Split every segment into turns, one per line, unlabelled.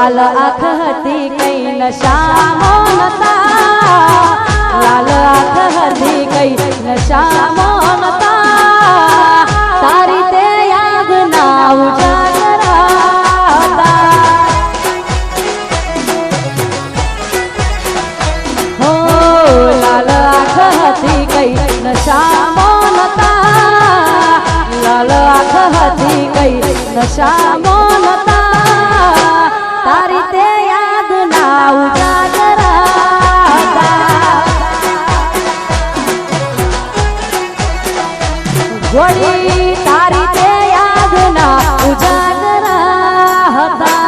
લાલ આંખ હતી કઈ નશામો નતા, લાલ આંખ હતી કઈ નશામો નતા, તારી તે યાદ ના ઉજાગરા હતા. હો લાલ આંખ હતી કઈ નશામો નતા, લાલ આંખ હતી કઈ નશામો નતા, તારી તે યાદ ના ઉજાગરા હતા. ઘોડી તારી તે યાદ ના ઉજાગરા હતા.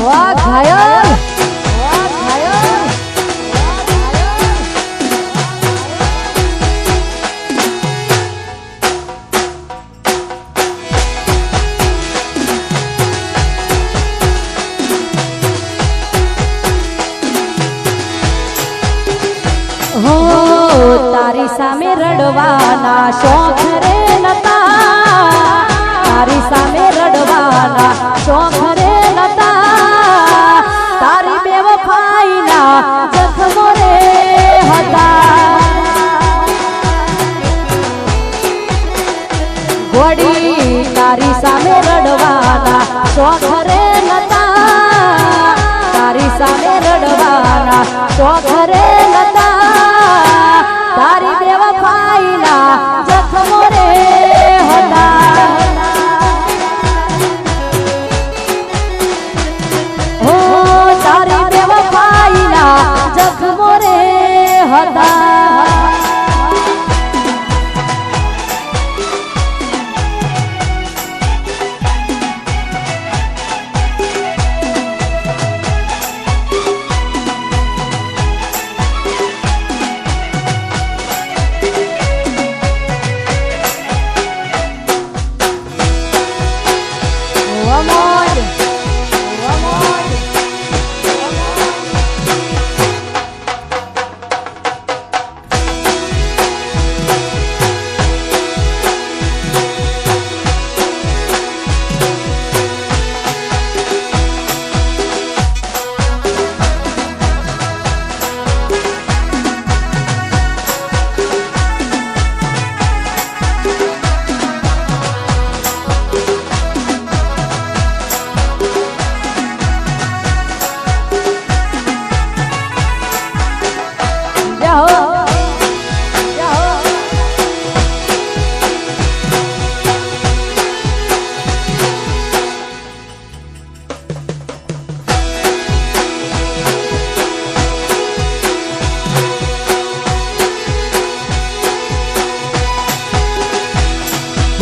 વાહ ઘાયલ, વાહ ઘાયલ. હો તારી સામે રડવાના શોખ રે નતા, તારી સામે રડવાના શોખ રે નતા, તારી બેવફાઈના જખમો રે હતા. ઘોડી તારી સામે રડવાના શોખ રે નતા, તારી સામે રડવાના શોખ રે નતા, તારી બેવફાઈના જખમો રે હતા. હો તારી બેવફાઈના જખમો રે હતા.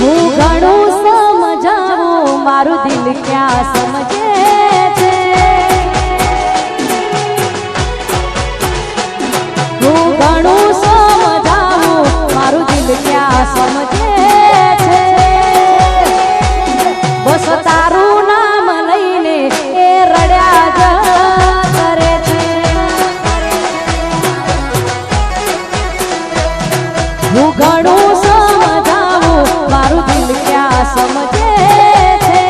હું ઘણું સમજાવું મારું દિલ ક્યાં સમજે છે, હું ઘણું સમજાવું મારું દિલ ક્યાં સમજે છે. બસ તારું નામ લઈને એ રડ્યા જ કરે છે. હું ઘણું સમજાવું મારું દિલ ક્યાં સમજે છે.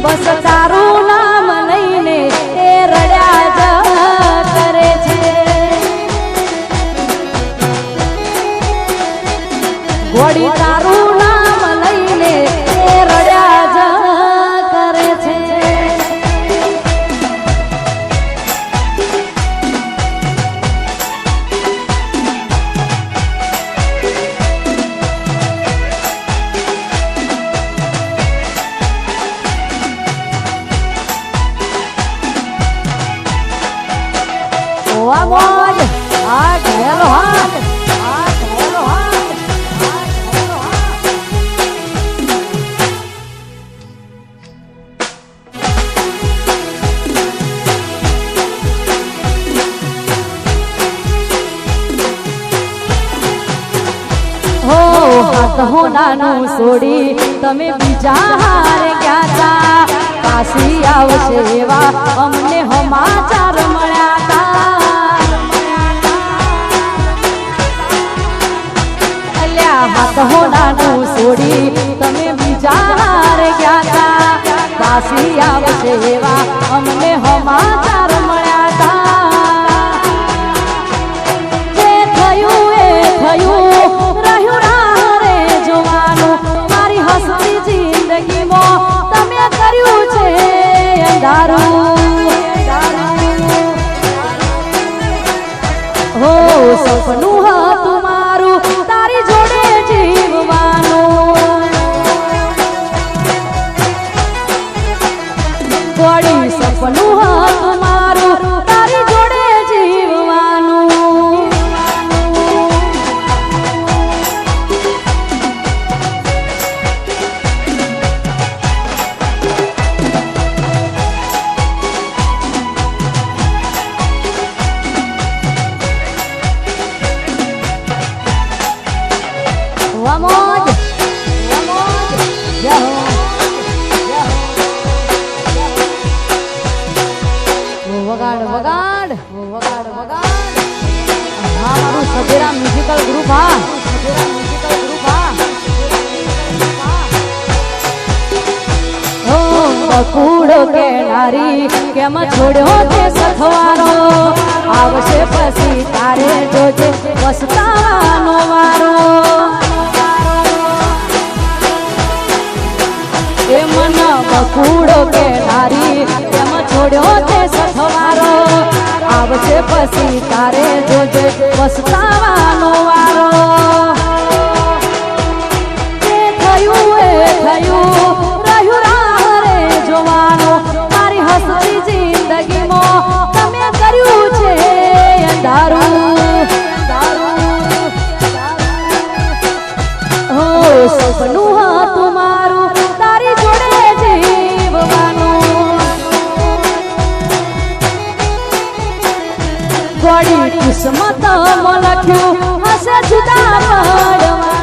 બસ તારું નામ લઈને એ રડ્યા જ કરે છે. ઘોડી તારું નામ લઈને એ રડ્યા જ કરે છે. વાહ મોજ, આ ઘાયલો હાથ, આ ઘાયલો હાથ, આ ઘાયલો હાથ. હાથ હોનાનું છોડી તમે બીજા હારે ગયા તા કાશી આવશે એવા અમને સમાચાર મળ્યા તા અલ્યા હાથ હોનાનું છોડી તમે બીજા હારે ગયા તા કાશી આવશે એવા અમને સમાચાર મળ્યા તા જે થયું એ થયું રહ્યું રાહ રે જોવાનું મારી હસતી જિંદગીમાં તમે કર્યું છે અંધારું હો સપનું હતું મારું તારી જોડે જીવવાનું ગોળી સપનું હતું મારું તારી જોડે જીવવાનું Vamos, વગાડ વગાડ વગાડ વગાડ હા મારું સભેરા મ્યુઝિકલ ગ્રુપ હા સભેરા મ્યુઝિકલ ગ્રુપ હા ઓ બકુડો કે નારી કેમ છોડ્યો તે સથવારો આવશે પછી તારે જોજે વસતાનો વારો એ મન બકુડો કે નારી કેમ છોડ્યો તે સથવારો આવશે પછી તારે જોજે વસતાવાનો વારો એ થયું રહ્યું રાહ રે જોવાનું મારી હસતી જિંદગીમાં તમે કર્યું છે અંધારું હો સપનું હતું મારું તારી જોડે જીવવાનું ગોળી કિસ્મત માં લખ્યું હશે જુદા પડવા